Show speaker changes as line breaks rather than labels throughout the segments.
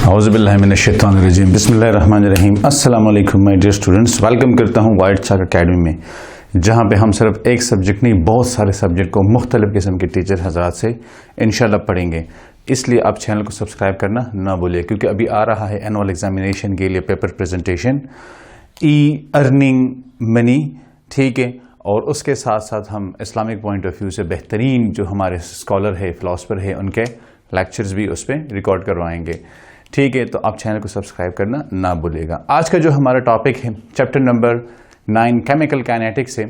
औज़ुबिल्लाहिमिनश्शैतानिर्रजीम बिस्मिल्लाहिर्रहमानिर्रहीम। अस्सलाम वालेकुम माय डियर स्टूडेंट्स, वेलकम करता हूँ वाइट चाक अकेडमी में, जहाँ पे हम सिर्फ एक सब्जेक्ट नहीं बहुत सारे सब्जेक्ट को मुख्तलिफ किस्म के टीचर हज़रात से इंशाल्लाह पढ़ेंगे। इसलिए आप चैनल को सब्सक्राइब करना ना भूलिए, क्योंकि अभी आ रहा है एनुअल एग्जामिनेशन के लिए पेपर प्रेजेंटेशन, ई अर्निंग मनी, ठीक है। और उसके साथ साथ हम इस्लामिक पॉइंट ऑफ व्यू से बेहतरीन जो हमारे स्कॉलर है, फ़िलासफ़र है, उनके लेक्चर्स भी उस पर रिकॉर्ड करवाएंगे, ठीक है। तो आप चैनल को सब्सक्राइब करना ना भूलिएगा। आज का जो हमारा टॉपिक है चैप्टर नंबर 9 केमिकल काइनेटिक्स से,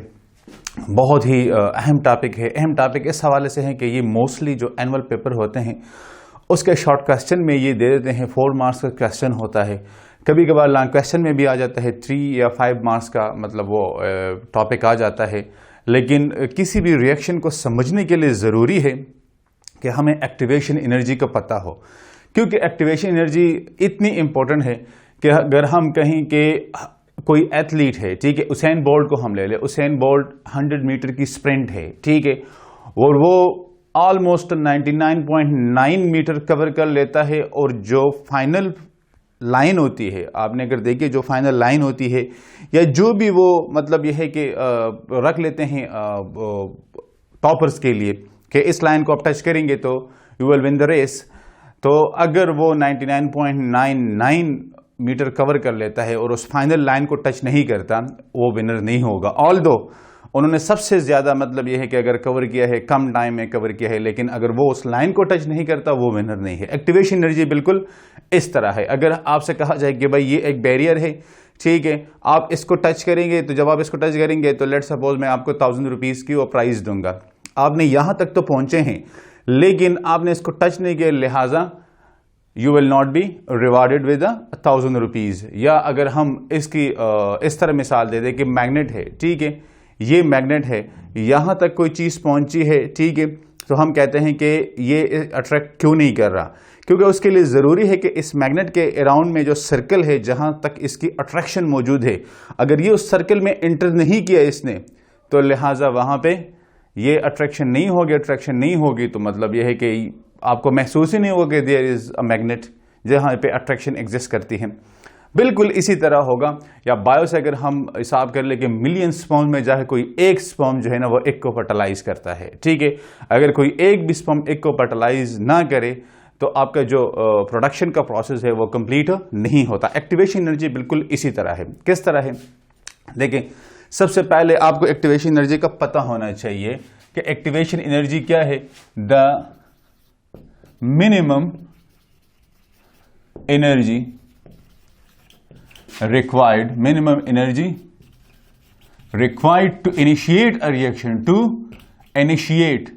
बहुत ही अहम टॉपिक है। अहम टॉपिक इस हवाले से है कि ये मोस्टली जो एनुअल पेपर होते हैं उसके शॉर्ट क्वेश्चन में ये दे देते हैं, 4 मार्क्स का क्वेश्चन होता है, कभी कभार लॉन्ग क्वेश्चन में भी आ जाता है 3 या 5 मार्क्स का, मतलब वो टॉपिक आ जाता है। लेकिन किसी भी रिएक्शन को समझने के लिए ज़रूरी है कि हमें एक्टिवेशन एनर्जी का पता हो, क्योंकि एक्टिवेशन एनर्जी इतनी इम्पोर्टेंट है कि अगर हम कहीं के कोई एथलीट है, ठीक है, उसेन बोल्ट को हम ले लें, उसेन बोल्ट 100 मीटर की स्प्रिंट है, ठीक है, और वो ऑलमोस्ट 99.9 मीटर कवर कर लेता है, और जो फाइनल लाइन होती है, आपने अगर देखिए जो फाइनल लाइन होती है, या जो भी वो मतलब यह है कि रख लेते हैं टॉपर्स के लिए कि इस लाइन को आप टच करेंगे तो you will win the race, तो अगर वो 99.99 मीटर कवर कर लेता है और उस फाइनल लाइन को टच नहीं करता, वो विनर नहीं होगा। ऑल्दो उन्होंने सबसे ज़्यादा मतलब यह है कि अगर कवर किया है, कम टाइम में कवर किया है, लेकिन अगर वो उस लाइन को टच नहीं करता, वो विनर नहीं है। एक्टिवेशन एनर्जी बिल्कुल इस तरह है। अगर आपसे कहा जाए कि भाई ये एक बैरियर है, ठीक है, आप इसको टच करेंगे, तो जब आप इसको टच करेंगे तो लेट्स सपोज मैं आपको 1000 रुपीज़ की वो प्राइस दूंगा। आपने यहाँ तक तो पहुँचे हैं, लेकिन आपने इसको टच नहीं किया, लिहाजा you will not be rewarded with 1000 rupees. या अगर हम इसकी इस तरह मिसाल दे दें कि मैग्नेट है, ठीक है, ये मैग्नेट है, यहाँ तक कोई चीज़ पहुँची है, ठीक है, तो हम कहते हैं कि ये अट्रैक्ट क्यों नहीं कर रहा, क्योंकि उसके लिए ज़रूरी है कि इस मैग्नेट के अराउंड में जो सर्कल है, जहाँ तक इसकी अट्रैक्शन मौजूद है, अगर ये उस सर्कल में एंटर नहीं किया इसने, तो लिहाजा वहाँ पे ये अट्रैक्शन नहीं होगी। अट्रैक्शन नहीं होगी तो मतलब ये है कि आपको महसूस ही नहीं होगा कि देयर इज़ अ मैग्नेट जहाँ पे अट्रैक्शन एग्जिस्ट करती है। बिल्कुल इसी तरह होगा। या बायो से अगर हम हिसाब कर ले कि मिलियन स्पर्म में जाए कोई एक स्पर्म जो है ना वो एक को फर्टिलाइज करता है, ठीक है। अगर कोई एक भी स्पर्म एक को फर्टिलाइज ना करे तो आपका जो प्रोडक्शन का प्रोसेस है वो कंप्लीट नहीं होता। एक्टिवेशन एनर्जी बिल्कुल इसी तरह है। किस तरह है देखें, सबसे पहले आपको एक्टिवेशन एनर्जी का पता होना चाहिए कि एक्टिवेशन एनर्जी क्या है। The minimum energy required, minimum energy required to initiate a reaction, to initiate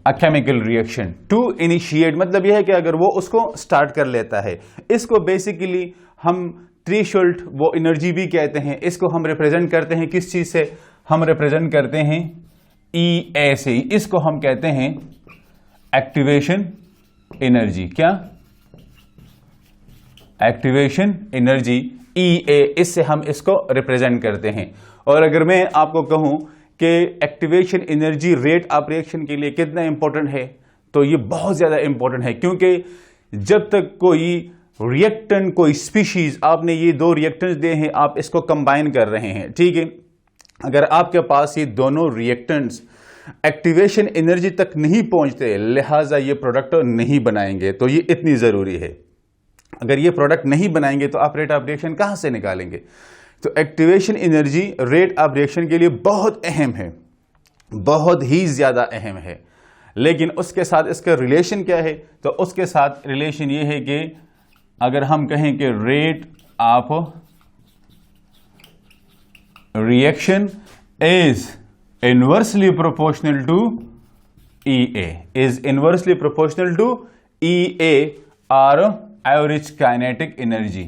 a chemical reaction, to initiate मतलब यह है कि अगर वो उसको स्टार्ट कर लेता है, इसको बेसिकली हम थ्रेशोल्ड वो एनर्जी भी कहते हैं। इसको हम रिप्रेजेंट करते हैं किस चीज से, हम रिप्रेजेंट करते हैं EA से। इसको हम कहते हैं एक्टिवेशन एनर्जी। क्या? एक्टिवेशन एनर्जी EA, इससे हम इसको रिप्रेजेंट करते हैं। और अगर मैं आपको कहूं कि activation energy rate of reaction के लिए कितना इंपॉर्टेंट है, तो ये बहुत ज्यादा इंपॉर्टेंट है, क्योंकि जब तक कोई रिएक्टेंट, कोई स्पीशीज, आपने ये 2 रिएक्टेंट्स दिए हैं, आप इसको कंबाइन कर रहे हैं, ठीक है, अगर आपके पास ये दोनों रिएक्टेंट्स एक्टिवेशन एनर्जी तक नहीं पहुंचते, लिहाजा ये प्रोडक्ट नहीं बनाएंगे। तो ये इतनी जरूरी है। अगर ये प्रोडक्ट नहीं बनाएंगे तो आप रेट ऑफ रिएक्शन कहां से निकालेंगे। तो activation energy rate of reaction के लिए बहुत अहम है, बहुत ही ज्यादा अहम है। लेकिन उसके साथ इसका रिलेशन क्या है, तो उसके साथ रिलेशन ये है कि अगर हम कहें कि rate of reaction is inversely proportional to EA, is inversely proportional to EA और average kinetic energy,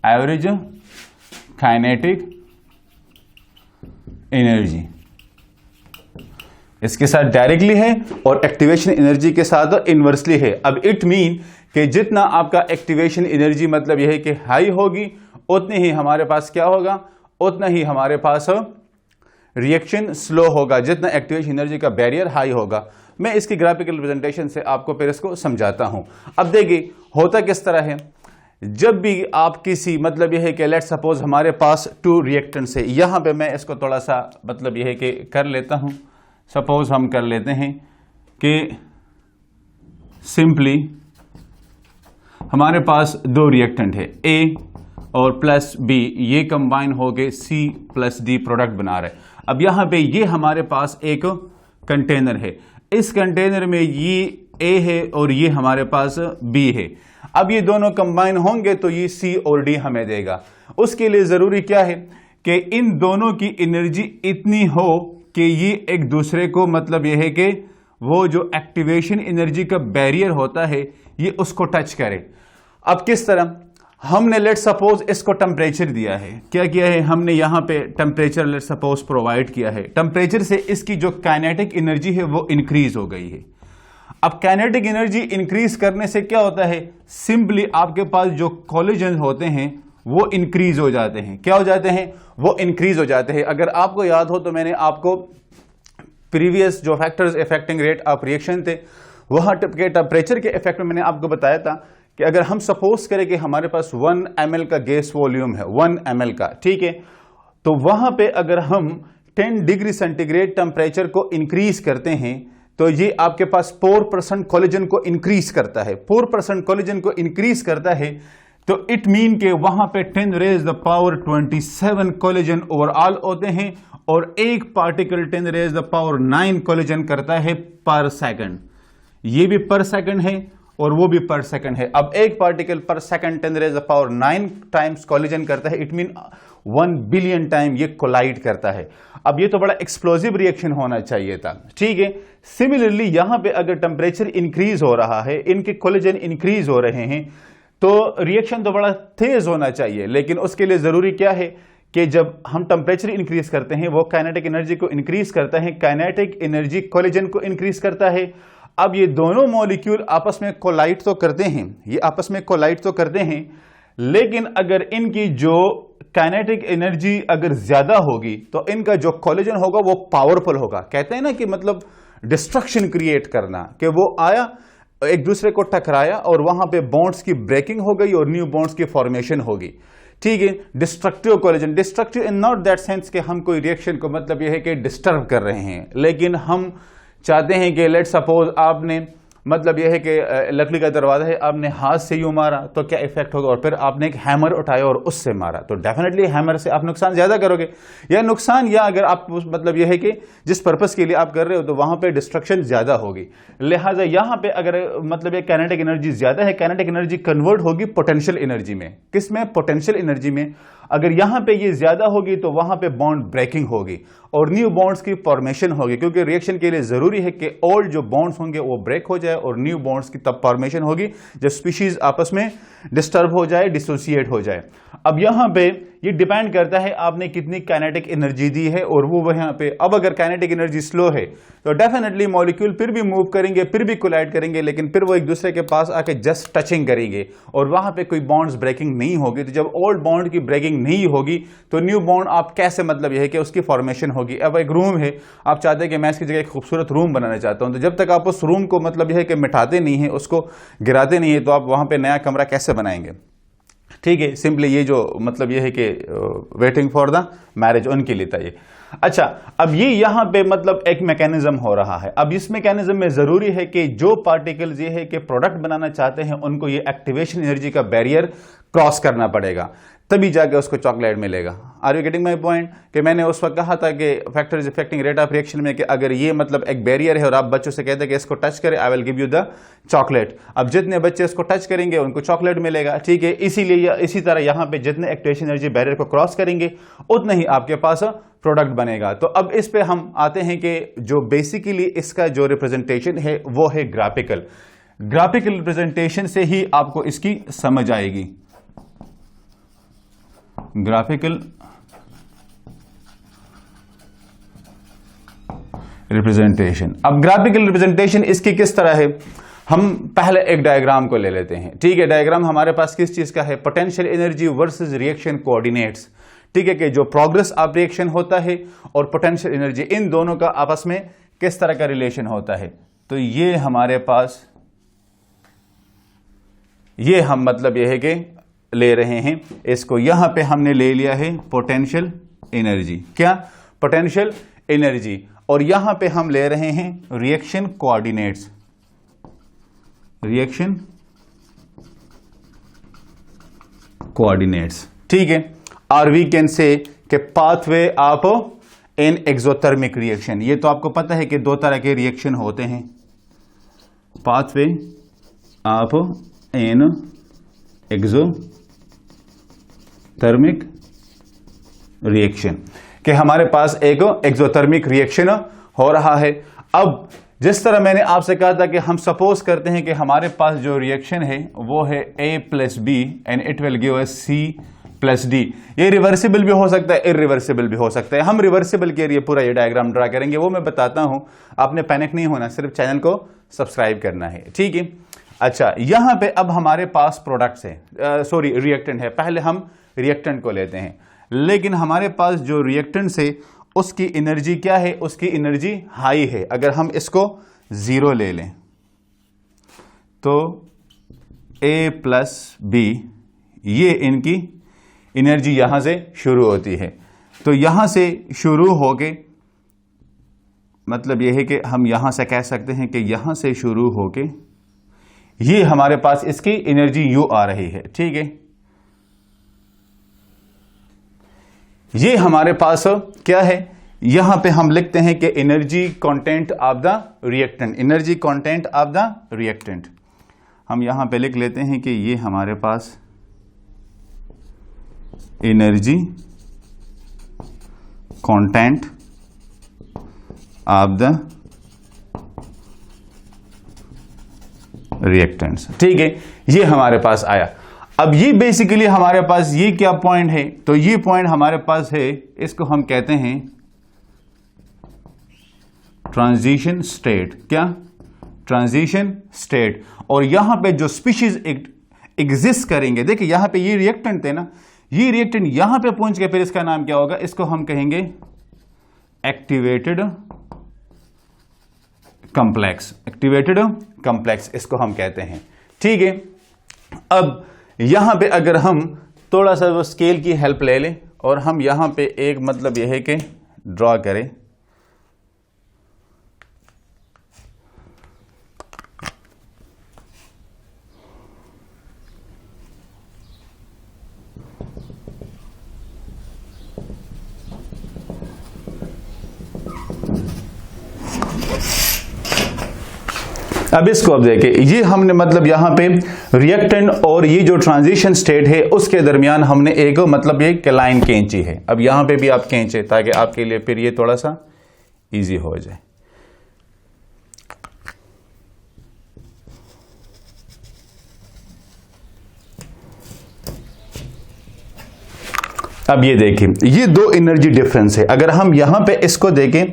average kinetic energy इसके साथ डायरेक्टली है और एक्टिवेशन एनर्जी के साथ इनवर्सली है। अब इट मीन कि जितना आपका एक्टिवेशन एनर्जी मतलब यह है कि हाई होगी, उतनी ही हमारे पास क्या होगा, उतना ही हमारे पास रिएक्शन स्लो होगा। जितना एक्टिवेशन एनर्जी का बैरियर हाई होगा, मैं इसकी ग्राफिकल रिप्रेजेंटेशन से आपको फिर इसको समझाता हूं। अब देखिए होता किस तरह है, जब भी आप किसी मतलब यह है कि लेट्स सपोज हमारे पास 2 रिएक्टेंट्स है, यहां पे मैं इसको थोड़ा सा मतलब यह है कि कर लेता हूं। सपोज हम कर लेते हैं कि सिंपली हमारे पास 2 रिएक्टेंट है A और प्लस B, ये कंबाइन हो गए C प्लस D प्रोडक्ट बना रहे। अब यहां पे ये हमारे पास एक कंटेनर है, इस कंटेनर में ये A है और ये हमारे पास B है। अब ये दोनों कंबाइन होंगे तो ये C और D हमें देगा। उसके लिए जरूरी क्या है कि इन दोनों की एनर्जी इतनी हो कि ये एक दूसरे को मतलब यह है कि वो जो एक्टिवेशन एनर्जी का बैरियर होता है ये उसको टच करे। अब किस तरह, हमने लेट सपोज इसको टेम्परेचर दिया है, क्या किया है हमने यहां पे टेम्परेचर लेट सपोज प्रोवाइड किया है। टेम्परेचर से इसकी जो काइनेटिक एनर्जी है वो इंक्रीज हो गई है। अब काइनेटिक एनर्जी इंक्रीज करने से क्या होता है, सिंपली आपके पास जो कोलिजन होते हैं वो इंक्रीज हो जाते हैं। क्या हो जाते हैं, वो इंक्रीज हो जाते हैं। अगर आपको याद हो तो मैंने आपको प्रीवियस जो factors affecting rate of reaction थे वहां के टेम्परेचर के इफेक्ट में मैंने आपको बताया था कि अगर हम सपोज करें कि हमारे पास 1 ml का गैस वॉल्यूम है, 1 ml का, ठीक है, तो वहां पे अगर हम 10 डिग्री सेंटीग्रेड टेम्परेचर को इंक्रीज करते हैं तो ये आपके पास 4% कोलेजन को इंक्रीज करता है। 4% कोलेजन को इंक्रीज करता है तो इट मीन के वहां पे 10 raise the power 27 collision overall होते हैं और एक particle 10 raise the power 9 collision करता है पर सेकंड। ये भी पर सेकंड है और वो भी पर सेकंड है। अब एक particle per second 10 raise the power 9 times collision करता है, इट मीन 1 बिलियन टाइम ये कोलाइड करता है। अब ये तो बड़ा एक्सप्लोसिव रिएक्शन होना चाहिए था, ठीक है। सिमिलरली यहां पे अगर टेम्परेचर इंक्रीज हो रहा है, इनके कोलिजन इंक्रीज हो रहे हैं, तो रिएक्शन तो बड़ा तेज होना चाहिए, लेकिन उसके लिए जरूरी क्या है कि जब हम टेम्परेचर इंक्रीज करते हैं वो काइनेटिक एनर्जी को इंक्रीज करता है, काइनेटिक एनर्जी कोलिजन को इंक्रीज करता है। अब ये दोनों मॉलिक्यूल आपस में कोलाइड तो करते हैं, ये आपस में कोलाइड तो करते हैं, लेकिन अगर इनकी जो काइनेटिक एनर्जी अगर ज्यादा होगी तो इनका जो कोलिजन होगा वो पावरफुल होगा। कहते हैं ना कि मतलब डिस्ट्रक्शन क्रिएट करना, कि वो आया एक दूसरे को टकराया और वहां पे बॉन्ड्स की ब्रेकिंग हो गई और न्यू बॉन्ड्स की फॉर्मेशन होगी, ठीक है। Destructive collision, destructive in not that sense कि हम कोई रिएक्शन को मतलब यह है कि डिस्टर्ब कर रहे हैं, लेकिन हम चाहते हैं कि लेट सपोज आपने मतलब यह है कि लकड़ी का दरवाजा है, आपने हाथ से यूं मारा तो क्या इफेक्ट होगा, और फिर आपने एक हैमर उठाया और उससे मारा तो डेफिनेटली हैमर से आप नुकसान ज्यादा करोगे, या नुकसान, या अगर आप मतलब यह है कि जिस पर्पस के लिए आप कर रहे हो तो वहां पे डिस्ट्रक्शन ज्यादा होगी। लिहाजा यहां पे अगर मतलब ये काइनेटिक एनर्जी ज्यादा है, काइनेटिक एनर्जी कन्वर्ट होगी पोटेंशियल एनर्जी में। किस में? पोटेंशियल एनर्जी में। अगर यहां पे ये ज्यादा होगी तो वहां पे बॉन्ड ब्रेकिंग होगी और न्यू बॉन्ड्स की फॉर्मेशन होगी, क्योंकि रिएक्शन के लिए जरूरी है कि ओल्ड जो बॉन्ड्स होंगे वो ब्रेक हो जाए और न्यू बॉन्ड्स की तब फॉर्मेशन होगी जब स्पीशीज आपस में डिस्टर्ब हो जाए, डिसोसिएट हो जाए। अब यहां पे ये डिपेंड करता है आपने कितनी काइनेटिक एनर्जी दी है और वो वहां पे। अब अगर काइनेटिक एनर्जी स्लो है तो डेफिनेटली मॉलिक्यूल फिर भी मूव करेंगे, फिर भी कोलाइड करेंगे, लेकिन फिर वो एक दूसरे के पास आके जस्ट टचिंग करेंगे और वहां पे कोई बॉन्ड्स ब्रेकिंग नहीं होगी। तो जब ओल्ड बॉन्ड की ब्रेकिंग नहीं होगी तो न्यू बॉन्ड आप कैसे मतलब यह है कि उसकी फॉर्मेशन होगी। अब एक रूम है, आप चाहते हैं कि मैं इसकी जगह एक खूबसूरत रूम बनाना चाहता हूं, तो जब तक आप उस रूम को मतलब यह है कि मिटाते नहीं है, उसको गिराते नहीं है, तो आप वहां पे नया कमरा कैसे बनाएंगे, ठीक है। सिंपली ये जो मतलब ये है कि वेटिंग फॉर द मैरिज उनके लिए था ये। अच्छा, अब ये यहां पे मतलब एक मैकेनिज्म हो रहा है। अब इस मैकेनिज्म में जरूरी है कि जो पार्टिकल्स ये है कि प्रोडक्ट बनाना चाहते हैं उनको ये एक्टिवेशन एनर्जी का बैरियर क्रॉस करना पड़ेगा, तभी जाके उसको चॉकलेट मिलेगा। Are you getting my point? कि मैंने उस वक्त कहा था कि factors affecting rate of reaction में कि अगर ये मतलब एक बैरियर है और आप बच्चों से कहते हैं कि इसको टच करें, I will give you the chocolate. अब जितने बच्चे इसको टच करेंगे उनको चॉकलेट मिलेगा, ठीक है। इसीलिए इसी तरह यहां पे जितने एक्टिवेशन एनर्जी बैरियर को क्रॉस करेंगे उतना ही आपके पास प्रोडक्ट बनेगा। तो अब इस पे हम आते हैं कि जो बेसिकली इसका जो रिप्रेजेंटेशन है वो है ग्राफिकल। ग्राफिकल रिप्रेजेंटेशन से ही आपको इसकी समझ आएगी। Graphical representation. अब ग्राफिकल रिप्रेजेंटेशन इसकी किस तरह है, हम पहले एक डायग्राम को ले लेते हैं, ठीक है। डायग्राम हमारे पास किस चीज का है? Potential energy versus reaction coordinates, ठीक है, कि जो प्रोग्रेस ऑफ रिएक्शन होता है और पोटेंशियल एनर्जी, इन दोनों का आपस में किस तरह का रिलेशन होता है। तो ये हमारे पास ये हम मतलब ये है कि ले रहे हैं इसको, यहां पे हमने ले लिया है पोटेंशियल एनर्जी, क्या पोटेंशियल एनर्जी, और यहां पे हम ले रहे हैं रिएक्शन कोऑर्डिनेट्स, रिएक्शन कोऑर्डिनेट्स, ठीक है। और वी कैन से कि pathway of an exothermic reaction, ये तो आपको पता है कि दो तरह के रिएक्शन होते हैं, pathway of an exothermic reaction, कि हमारे पास एक एक्सोथर्मिक रिएक्शन हो रहा है। अब जिस तरह मैंने आपसे कहा था कि हम सपोज करते हैं कि हमारे पास जो रिएक्शन है वो है A plus B and it will give us C plus D. ये रिवर्सिबल भी हो सकता है, इरिवर्सिबल भी हो सकता है। हम रिवर्सिबल के लिए पूरा ये डायग्राम ड्रा करेंगे, वो मैं बताता हूं, आपने पैनिक नहीं होना, सिर्फ चैनल को सब्सक्राइब करना है, ठीक है। अच्छा, यहां पे अब हमारे पास प्रोडक्ट्स है, सॉरी रिएक्टेंट है, पहले हम रिएक्टेंट को लेते हैं। लेकिन हमारे पास जो रिएक्टेंट है उसकी एनर्जी क्या है, उसकी एनर्जी हाई है। अगर हम इसको 0 ले लें तो A प्लस बी, ये इनकी एनर्जी यहां से शुरू होती है। तो यहां से शुरू होके मतलब यह है कि हम यहां से कह सकते हैं कि यहां से शुरू होके ये हमारे पास इसकी एनर्जी यू आ रही है, ठीक है। ये हमारे पास क्या है, यहां पे हम लिखते हैं कि energy content of the reactant, energy content of the reactant. हम यहां पे लिख लेते हैं कि ये हमारे पास energy content of the reactants, ठीक है। ये हमारे पास आया। अब ये बेसिकली हमारे पास ये क्या पॉइंट है, तो ये पॉइंट हमारे पास है, इसको हम कहते हैं ट्रांजिशन स्टेट, क्या ट्रांजिशन स्टेट। और यहां पे जो स्पीशीज एग्जिस्ट करेंगे, देखिए यहां पे ये रिएक्टेंट थे ना, ये रिएक्टेंट यहां पे पहुंच के फिर इसका नाम क्या होगा, इसको हम कहेंगे एक्टिवेटेड कॉम्प्लेक्स, एक्टिवेटेड कॉम्प्लेक्स इसको हम कहते हैं, ठीक है। अब यहां पे अगर हम थोड़ा सा वो स्केल की हेल्प ले लें और हम यहां पे एक मतलब यह है कि ड्रॉ करें, अब इसको अब देखें, ये हमने मतलब यहां पे रिएक्टेंट और ये जो ट्रांजिशन स्टेट है उसके दरमियान हमने एक मतलब ये लाइन खींची है। अब यहां पे भी आप खींचे ताकि आपके लिए फिर ये थोड़ा सा इजी हो जाए। अब ये देखिए, ये दो एनर्जी डिफरेंस है। अगर हम यहां पे इसको देखें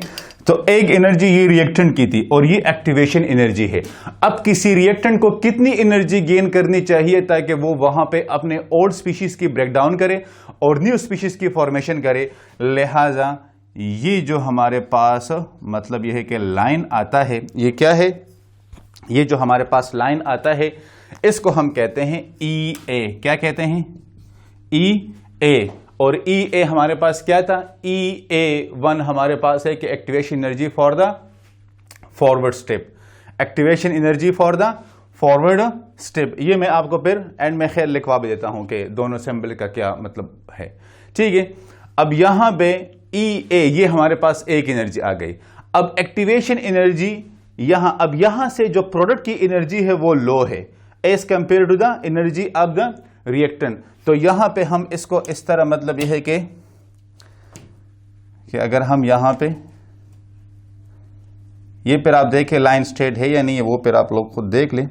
तो एक एनर्जी ये रिएक्टेंट की थी और ये एक्टिवेशन एनर्जी है। अब किसी रिएक्टेंट को कितनी एनर्जी गेन करनी चाहिए ताकि वो वहां पे अपने ओल्ड स्पीशीज की ब्रेकडाउन करे और न्यू स्पीशीज की फॉर्मेशन करे। लिहाजा ये जो हमारे पास मतलब ये है कि लाइन आता है, ये क्या है, ये जो हमारे पास लाइन आता है इसको हम कहते हैं EA। क्या कहते हैं, EA। और EA हमारे पास क्या था, EA1 हमारे पास है कि activation energy for the forward step, activation energy for the forward step. ये मैं आपको फिर एंड में खैर लिखवा भी देता हूं कि दोनों सिंबल का क्या मतलब है, ठीक है। अब यहां पे EA ये हमारे पास एक एनर्जी आ गई। अब एक्टिवेशन एनर्जी यहां, अब यहां से जो प्रोडक्ट की एनर्जी है वो लो है as compare to the energy of the reactant. तो यहां पे हम इसको इस तरह मतलब यह है कि अगर हम यहां पे ये फिर आप देखें लाइन स्ट्रेट है या नहीं है, वो फिर आप लोग खुद देख लें,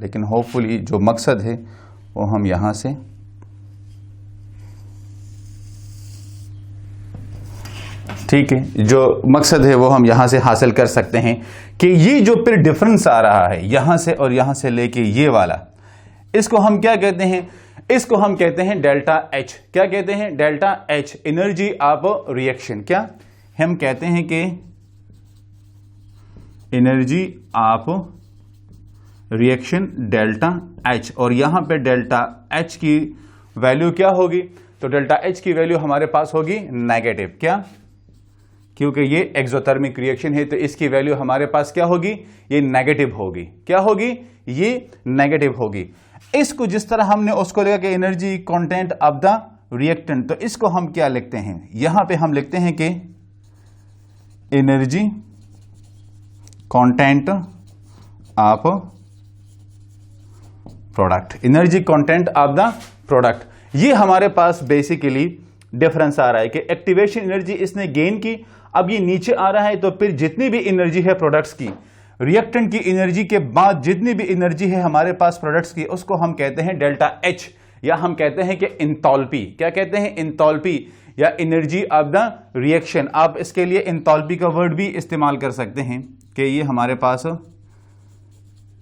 लेकिन होपफुली जो मकसद है वो हम यहां से ठीक है, जो मकसद है वो हम यहां से हासिल कर सकते हैं कि ये जो फिर डिफरेंस आ रहा है यहां से और यहां से लेके ये वाला, इसको हम क्या कहते हैं, इसको हम कहते हैं डेल्टा H। क्या कहते हैं, delta H, energy of reaction. क्या हम कहते हैं कि energy of reaction delta H, और यहां पे डेल्टा एच की वैल्यू क्या होगी? तो डेल्टा एच की वैल्यू हमारे पास होगी नेगेटिव। क्या? क्योंकि ये एक्सोथर्मिक रिएक्शन है तो इसकी वैल्यू हमारे पास क्या होगी? ये नेगेटिव होगी। क्या होगी? ये नेगेटिव होगी। इसको जिस तरह हमने उसको लिखा कि energy content of the reactant, तो इसको हम क्या लिखते हैं? यहां पे हम लिखते हैं कि energy content of product, energy content of the product. ये हमारे पास बेसिकली डिफरेंस आ रहा है कि एक्टिवेशन एनर्जी इसने गेन की, अब ये नीचे आ रहा है, तो फिर जितनी भी एनर्जी है प्रोडक्ट्स की, रिएक्टेंट की एनर्जी के बाद जितनी भी एनर्जी है हमारे पास प्रोडक्ट्स की, उसको हम कहते हैं डेल्टा एच, या हम कहते हैं कि इंथैल्पी। क्या कहते हैं? इंथैल्पी या एनर्जी ऑफ द रिएक्शन। आप इसके लिए इंथैल्पी का वर्ड भी इस्तेमाल कर सकते हैं कि ये हमारे पास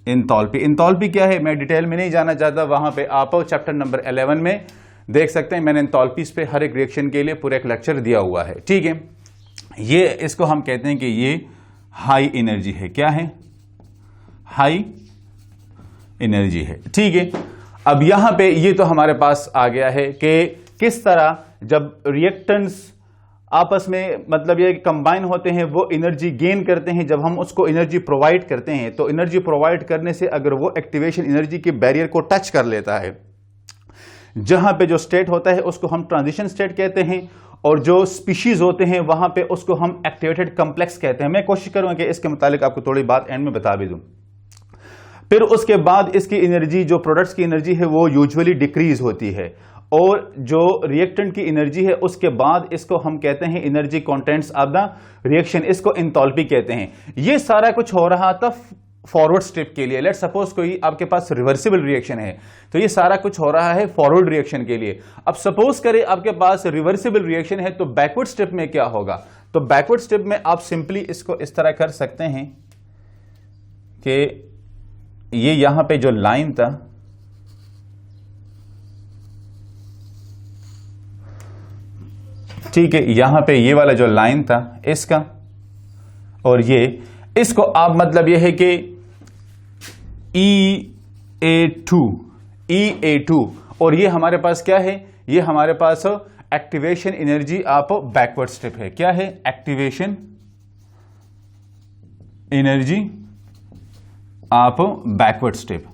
इंथैल्पी। इंथैल्पी क्या है मैं डिटेल में नहीं जाना चाहता, वहां पे आप चैप्टर नंबर 11 में देख सकते हैं। मैंने इंथैल्पीज पे हर एक रिएक्शन के लिए पूरा एक लेक्चर दिया हुआ है। ठीक है, ये इसको हम कहते हैं कि ये हाई एनर्जी है। क्या है? हाई एनर्जी है। ठीक है, अब यहां पे ये तो हमारे पास आ गया है कि किस तरह जब रिएक्टेंट्स आपस में मतलब ये कंबाइन होते हैं वो एनर्जी गेन करते हैं। जब हम उसको एनर्जी प्रोवाइड करते हैं तो एनर्जी प्रोवाइड करने से अगर वो एक्टिवेशन एनर्जी के बैरियर को टच कर लेता है, जहां पे जो स्टेट होता है उसको हम ट्रांजिशन स्टेट कहते हैं, और जो स्पीशीज होते हैं वहां पे उसको हम एक्टिवेटेड कॉम्प्लेक्स कहते हैं। मैं कोशिश करूंगा कि इसके मुतालिक आपको थोड़ी बात एंड में बता भी दूं। फिर उसके बाद इसकी एनर्जी, जो प्रोडक्ट्स की एनर्जी है वो यूजुअली डिक्रीज होती है, और जो रिएक्टेंट की एनर्जी है उसके बाद इसको हम कहते हैं energy contents of the reaction, इसको एंथैल्पी कहते हैं। ये सारा कुछ हो रहा था फॉरवर्ड स्टेप के लिए। लेट सपोज कोई आपके पास रिवर्सिबल रिएक्शन है, तो ये सारा कुछ हो रहा है फॉरवर्ड रिएक्शन के लिए। अब सपोज करें आपके पास रिवर्सिबल रिएक्शन है, तो बैकवर्ड स्टेप में क्या होगा? तो बैकवर्ड स्टेप में आप सिंपली इसको इस तरह कर सकते हैं कि ये यहां पे जो लाइन था, ठीक है, यहां पे ये वाला जो लाइन था इसका, और ये इसको आप मतलब ये है कि EA2, और ये हमारे पास क्या है? ये हमारे पास activation energy of backward step है। क्या है? Activation energy of backward step.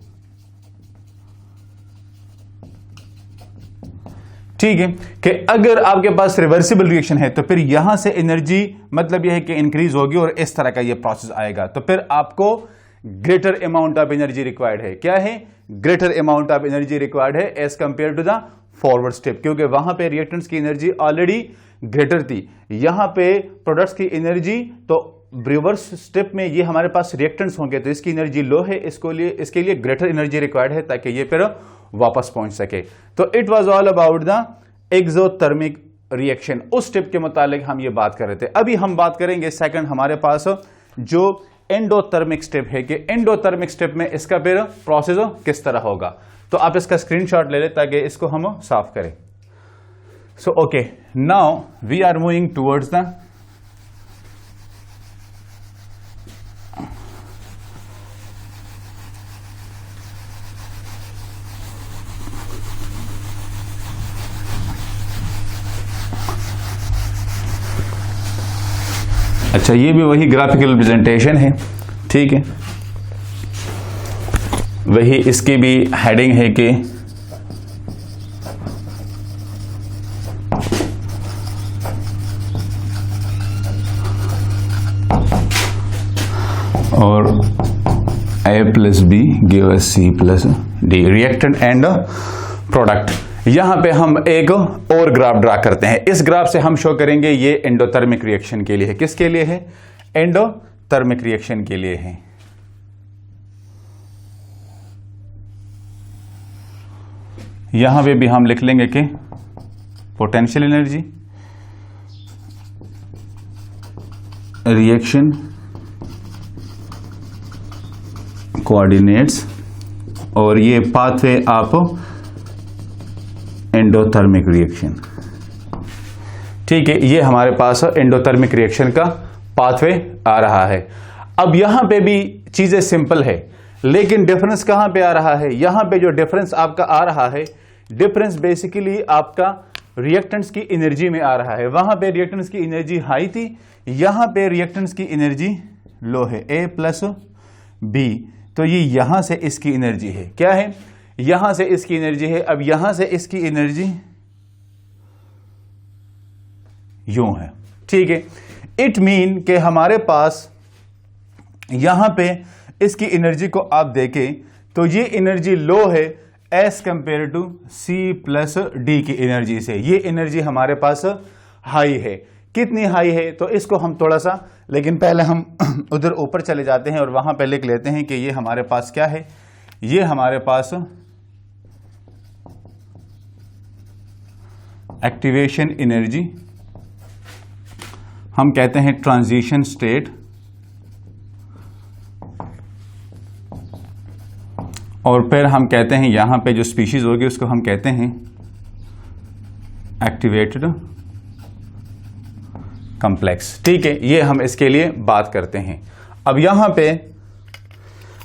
ठीक है, कि अगर आपके पास रिवर्सिबल रिएक्शन है तो फिर यहां से एनर्जी मतलब यह है कि इंक्रीज होगी और इस तरह का ये प्रोसेस आएगा, तो फिर आपको greater amount of energy required है। क्या है? Greater amount of energy required है as compare to the forward step, क्योंकि वहां पे रिएक्टेंट्स की एनर्जी ऑलरेडी ग्रेटर थी। यहां पे प्रोडक्ट्स की एनर्जी, तो रिवर्स स्टेप में ये हमारे पास रिएक्टेंट्स होंगे तो इसकी एनर्जी लो है, इसके लिए ग्रेटर एनर्जी रिक्वायर्ड है ताकि ये फिर वापस पहुंच सके। तो it was all about the exothermic reaction. उस स्टेप के मुतालिक हम ये बात कर रहे थे। अभी हम बात करेंगे सेकंड हमारे पास जो एंडोथर्मिक स्टेप है, कि एंडोथर्मिक स्टेप में इसका फिर प्रोसेस किस तरह होगा। तो आप इसका स्क्रीनशॉट ले लें ताकि इसको हम साफ करें। So okay, now we are moving towards the अच्छा, ये भी वही ग्राफिकल रिप्रेजेंटेशन है। ठीक है, वही इसकी भी हेडिंग है कि और A+B give us C+D reactant and product. यहां पे हम एक और ग्राफ ड्रा करते हैं। इस ग्राफ से हम शो करेंगे ये एंडोथर्मिक रिएक्शन के लिए है। किसके लिए है? एंडोथर्मिक रिएक्शन के लिए है। यहां पे भी हम लिख लेंगे कि पोटेंशियल एनर्जी, रिएक्शन कोऑर्डिनेट्स, और ये पाथवे आप एंडोथर्मिक रिएक्शन। ठीक है, ये हमारे पास एंडोथर्मिक रिएक्शन का पाथवे आ रहा है। अब यहां पे भी चीजें सिंपल है, लेकिन डिफरेंस कहां पे आ रहा है? यहां पे जो डिफरेंस आपका आ रहा है, डिफरेंस बेसिकली आपका रिएक्टेंट्स की एनर्जी में आ रहा है। वहां पे रिएक्टेंट्स की एनर्जी हाई थी, यहां पे रिएक्टेंट्स की एनर्जी लो है, A प्लस B। तो ये यहां से इसकी एनर्जी है, क्या है? यहां से इसकी एनर्जी है। अब यहां से इसकी एनर्जी यूं है, ठीक है। इट मीन कि हमारे पास यहां पे इसकी एनर्जी को आप देखें तो ये एनर्जी लो है as compare to C plus D की एनर्जी से। ये एनर्जी हमारे पास हाई है। कितनी हाई है? तो इसको हम थोड़ा सा, लेकिन पहले हम उधर ऊपर चले जाते हैं और वहां पे लिख लेते हैं कि ये हमारे पास क्या है। ये हमारे पास एक्टिवेशन एनर्जी, हम कहते हैं ट्रांजिशन स्टेट, और फिर हम कहते हैं यहां पे जो स्पीशीज होगी उसको हम कहते हैं एक्टिवेटेड कॉम्प्लेक्स, ठीक है। ये हम इसके लिए बात करते हैं। अब यहां पे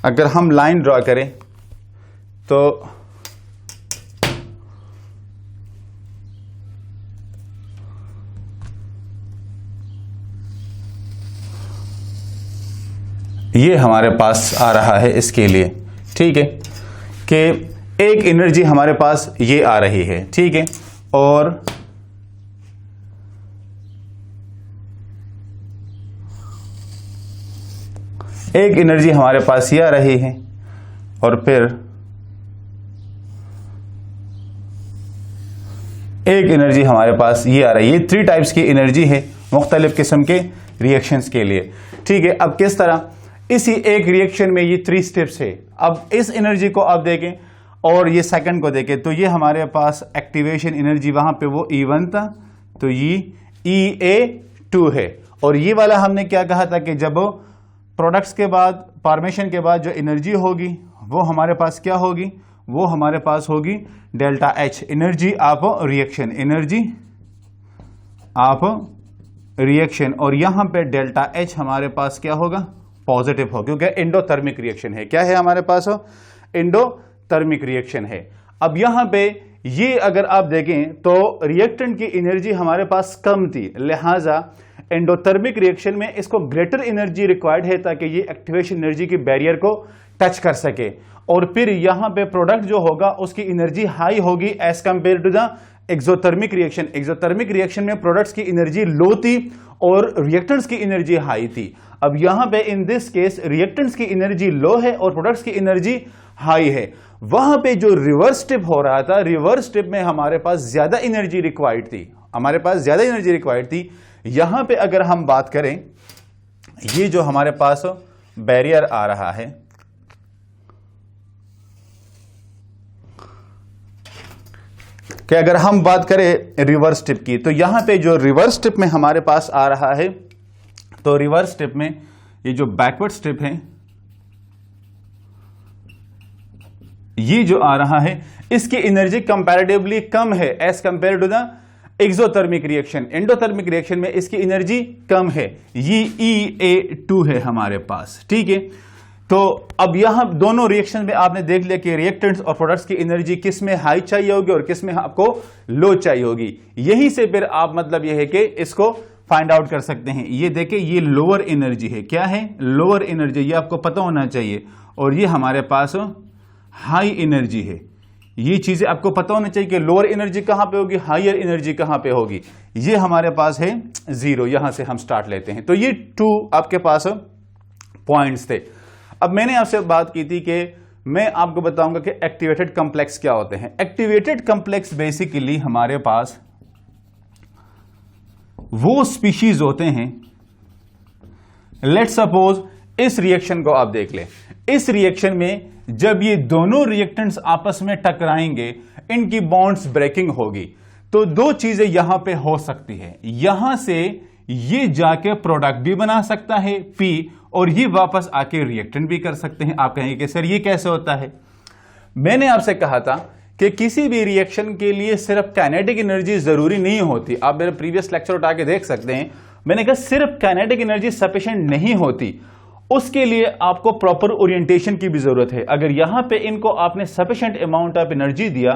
अगर हम लाइन ड्रॉ करें तो ये हमारे पास आ रहा है इसके लिए, ठीक है, कि एक एनर्जी हमारे पास ये आ रही है, ठीक है, और एक एनर्जी हमारे पास ये आ रही है, और फिर एक एनर्जी हमारे पास ये आ रही है। 3 टाइप्स की एनर्जी है मुख्तलिफ किस्म के रिएक्शंस के लिए, ठीक है। अब किस तरह? इसी एक रिएक्शन में ये 3 स्टेप्स है। अब इस एनर्जी को आप देखें और ये सेकंड को देखें तो ये हमारे पास एक्टिवेशन एनर्जी वहां पे वो E1 था, तो ये EA2 है। और ये वाला हमने क्या कहा था कि जब प्रोडक्ट्स के बाद, फॉर्मेशन के बाद जो एनर्जी होगी वो हमारे पास क्या होगी? वो हमारे पास होगी delta H, energy of reaction, energy of reaction. और यहां पे डेल्टा H हमारे पास क्या होगा? पॉजिटिव हो, क्योंकि एंडोथर्मिक रिएक्शन है। क्या है हमारे पास? एंडोथर्मिक रिएक्शन है। अब यहां पे ये अगर आप देखें तो रिएक्टेंट की एनर्जी हमारे पास कम थी, लिहाजा एंडोथर्मिक रिएक्शन में इसको ग्रेटर एनर्जी रिक्वायर्ड है ताकि ये एक्टिवेशन एनर्जी की बैरियर को टच कर सके। और फिर यहां पे प्रोडक्ट जो होगा उसकी एनर्जी हाई होगी as compare to the exothermic reaction. Exothermic reaction में प्रोडक्ट्स की एनर्जी लो थी और रिएक्टेंट्स की एनर्जी हाई थी। अब यहां पे इन दिस केस रिएक्टेंट्स की एनर्जी लो है और प्रोडक्ट्स की एनर्जी हाई है। वहां पे जो रिवर्स स्टेप हो रहा था, रिवर्स स्टेप में हमारे पास ज्यादा एनर्जी रिक्वायर्ड थी, हमारे पास ज्यादा एनर्जी रिक्वायर्ड थी। यहां पे अगर हम बात करें, ये जो हमारे पास बैरियर आ रहा है, कि अगर हम बात करें रिवर्स स्टेप की, तो यहां पे जो रिवर्स स्टेप में हमारे पास आ रहा है, तो रिवर्स स्टेप में ये जो बैकवर्ड स्टेप है, ये जो आ रहा है, इसकी एनर्जी कंपैरेटिवली कम है as compare to the exothermic reaction. Endothermic reaction में इसकी एनर्जी कम है, ये EA2 है हमारे पास, ठीक है। तो अब यहां दोनों रिएक्शन में आपने देख लिया कि रिएक्टेंट्स और प्रोडक्ट्स की एनर्जी किस में हाई चाहिए होगी और किस में आपको लो चाहिए होगी। यहीं से फिर आप मतलब यह है कि इसको फाइंड आउट कर सकते हैं। ये देखिए, ये लोअर एनर्जी है, क्या है? लोअर एनर्जी, ये आपको पता होना चाहिए। और ये हमारे पास हाई एनर्जी है। ये चीजें आपको पता होना चाहिए कि लोअर एनर्जी कहां पे होगी, हायर एनर्जी कहां पे होगी। ये हमारे पास है 0, यहां से हम स्टार्ट लेते हैं। तो ये 2 आपके पास पॉइंट्स थे। अब मैंने आपसे बात की थी कि मैं आपको बताऊंगा कि एक्टिवेटेड कॉम्प्लेक्स क्या होते हैं। एक्टिवेटेड कॉम्प्लेक्स बेसिकली हमारे पास वो स्पीशीज होते हैं, लेट्स सपोज इस रिएक्शन को आप देख लें। इस रिएक्शन में जब ये दोनों रिएक्टेंट्स आपस में टकराएंगे, इनकी बॉन्ड्स ब्रेकिंग होगी, तो 2 चीजें यहां पे हो सकती है। यहां से ये जाके प्रोडक्ट भी बना सकता है P, और ये वापस आके रिएक्टेंट भी कर सकते हैं। आप कहेंगे कि सर ये कैसे होता है? मैंने आपसे कहा था कि किसी भी रिएक्शन के लिए सिर्फ काइनेटिक एनर्जी जरूरी नहीं होती। आप मेरे प्रीवियस लेक्चर उठा के देख सकते हैं। मैंने कहा सिर्फ काइनेटिक एनर्जी सफिशिएंट नहीं होती, उसके लिए आपको प्रॉपर ओरिएंटेशन की भी जरूरत है। अगर यहां पे इनको आपने सफिशिएंट अमाउंट ऑफ एनर्जी दिया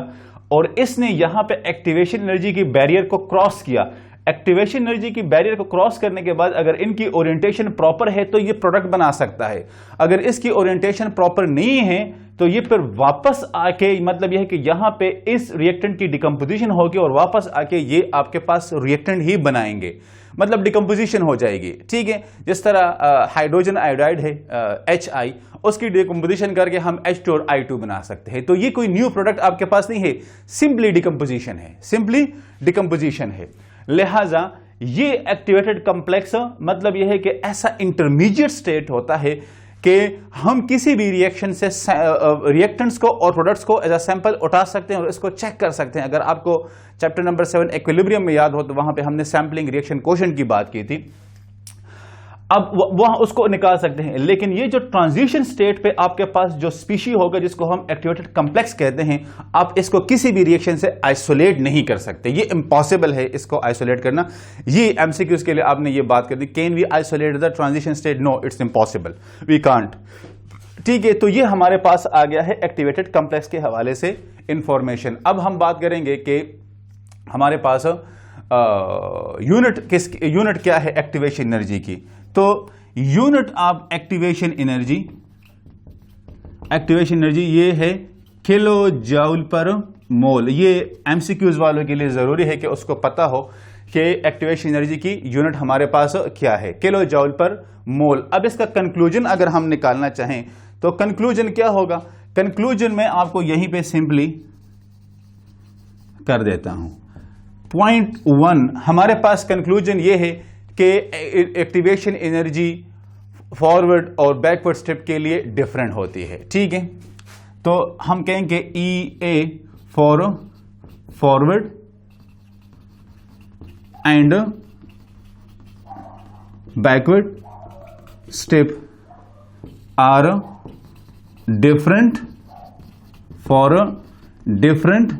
और इसने यहां पे एक्टिवेशन एनर्जी की बैरियर को क्रॉस किया, एक्टिवेशन एनर्जी की बैरियर को क्रॉस करने के बाद अगर इनकी ओरिएंटेशन प्रॉपर है तो ये प्रोडक्ट बना सकता है। अगर इसकी ओरिएंटेशन प्रॉपर नहीं है तो ये फिर वापस आके, मतलब यह है कि यहां पे इस रिएक्टेंट की डिकम्पोजिशन होगी और वापस आके ये आपके पास रिएक्टेंट ही बनाएंगे, मतलब डिकम्पोजिशन हो जाएगी। ठीक है, जिस तरह हाइड्रोजन आयोडाइड है HI, उसकी डिकम्पोजिशन करके हम H2 और I2 बना सकते हैं। तो ये कोई न्यू प्रोडक्ट आपके पास नहीं है, सिंपली डिकम्पोजिशन है, सिंपली डिकम्पोजिशन है। लिहाजा ये एक्टिवेटेड कॉम्प्लेक्स मतलब यह है कि ऐसा इंटरमीडिएट स्टेट होता है कि हम किसी भी रिएक्शन से रिएक्टेंट्स को और प्रोडक्ट्स को एज अ सैंपल उठा सकते हैं और इसको चेक कर सकते हैं। अगर आपको चैप्टर नंबर 7 इक्विलिब्रियम में याद हो तो वहां पे हमने सैंपलिंग रिएक्शन कोशेंट की बात की थी, अब वहां उसको निकाल सकते हैं। लेकिन ये जो ट्रांजिशन स्टेट पे आपके पास जो स्पीशी होगा जिसको हम एक्टिवेटेड कॉम्प्लेक्स कहते हैं, आप इसको किसी भी रिएक्शन से आइसोलेट नहीं कर सकते, ये इम्पॉसिबल है इसको आइसोलेट करना। ये एमसीक्यूज के लिए आपने ये बात कर दी, can we isolate the transition state? No, it's impossible, we can't. ठीक है, तो ये हमारे पास आ गया है एक्टिवेटेड कॉम्प्लेक्स के हवाले से इंफॉर्मेशन। अब हम बात करेंगे कि हमारे पास यूनिट क्या है एक्टिवेशन एनर्जी की। तो यूनिट ऑफ एक्टिवेशन एनर्जी ये है किलो जूल पर मोल। ये एमसीक्यूज वालों के लिए जरूरी है कि उसको पता हो कि एक्टिवेशन एनर्जी की यूनिट हमारे पास क्या है, किलो जूल पर मोल। अब इसका कंक्लूजन अगर हम निकालना चाहें तो कंक्लूजन क्या होगा? कंक्लूजन में आपको यहीं पे सिंपली कर देता हूं। पॉइंट 1 हमारे पास कंक्लूजन ये है कि एक्टिवेशन एनर्जी फॉरवर्ड और बैकवर्ड स्टेप के लिए डिफरेंट होती है। ठीक है, तो हम कहेंगे EA for forward and backward step are different for different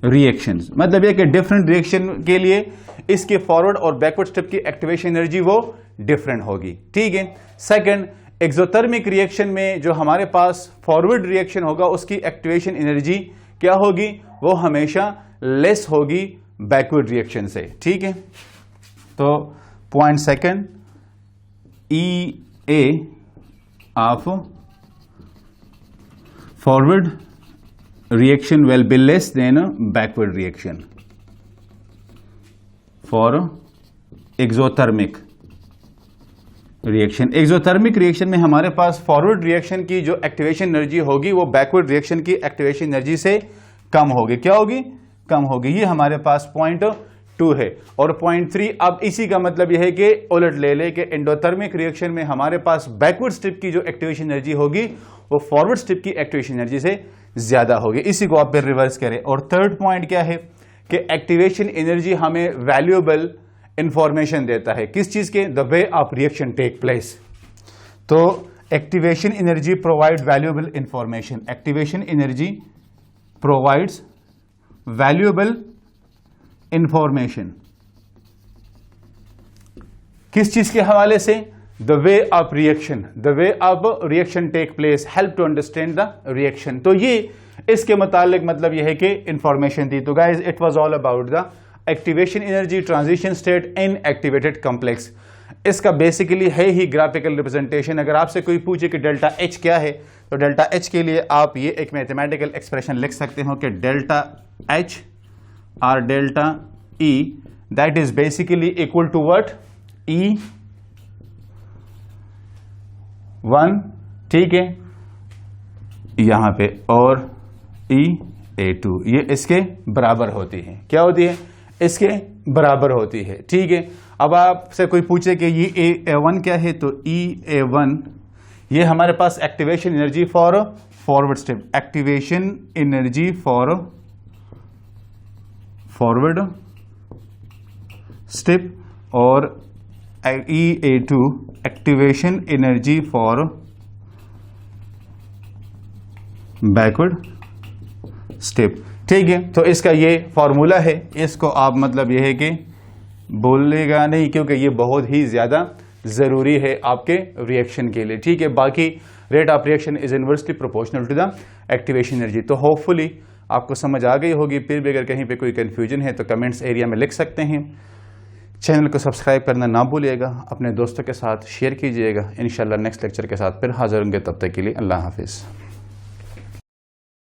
reactions. मतलब यह कि डिफरेंट रिएक्शन के लिए इसके फॉरवर्ड और बैकवर्ड स्टेप की एक्टिवेशन एनर्जी वो डिफरेंट होगी। ठीक है, सेकंड, एक्सोथर्मिक रिएक्शन में जो हमारे पास फॉरवर्ड रिएक्शन होगा उसकी एक्टिवेशन एनर्जी क्या होगी? वो हमेशा लेस होगी बैकवर्ड रिएक्शन से। ठीक है, तो point second, EA of forward reaction will be less than a backward reaction for exothermic reaction। exothermic reaction में हमारे पास फॉरवर्ड रिएक्शन की जो एक्टिवेशन एनर्जी होगी वो बैकवर्ड रिएक्शन की एक्टिवेशन एनर्जी से कम होगी। क्या होगी? कम होगी। ये हमारे पास पॉइंट 2 है। और पॉइंट 3, अब इसी का मतलब यह है कि उलट ले ले कि एंडोथर्मिक रिएक्शन में हमारे पास बैकवर्ड स्टेप की जो एक्टिवेशन एनर्जी होगी वो फॉरवर्ड स्टेप की एक्टिवेशन एनर्जी से ज्यादा होगी। इसी को आप फिर रिवर्स करें। और थर्ड पॉइंट क्या है कि एक्टिवेशन एनर्जी हमें वैल्यूएबल इंफॉर्मेशन देता है। किस चीज के? The way of reaction take place. तो activation energy provide valuable information. Activation energy provides valuable information किस चीज के हवाले से? The way of reaction, the way of reaction take place help to understand the reaction. तो ये इसके मुतालिक मतलब यह है कि इंफॉर्मेशन दी। तो guys it was all about the activation energy transition state in activated complex. इसका बेसिकली है ही ग्राफिकल रिप्रेजेंटेशन। अगर आपसे कोई पूछे कि डेल्टा H क्या है तो डेल्टा H के लिए आप ये एक मैथमेटिकल एक्सप्रेशन लिख सकते हो कि डेल्टा H और delta E that is basically equal to what? E1, ठीक है, यहां पे, और EA2 ये इसके बराबर होती है। क्या होती है? इसके बराबर होती है। ठीक है, अब आपसे कोई पूछे कि ये EA1 क्या है तो EA1 ये हमारे पास activation energy for forward step, activation energy for forward step, और EA2 activation energy for backward step. ठीक है, तो इसका ये फॉर्मूला है। इसको आप मतलब ये है कि बोलेगा नहीं क्योंकि ये बहुत ही ज्यादा ज़रूरी है आपके रिएक्शन के लिए, ठीक है। बाकी rate of reaction is inversely proportional to the activation energy. तो होपफुली आपको समझ आ गई होगी। फिर भी अगर कहीं पे कोई कन्फ्यूजन है तो कमेंट्स एरिया में लिख सकते हैं। चैनल को सब्सक्राइब करना ना भूलिएगा, अपने दोस्तों के साथ शेयर कीजिएगा। इंशाल्लाह नेक्स्ट लेक्चर के साथ फिर हाजिर होंगे, तब तक के लिए अल्लाह हाफिज़।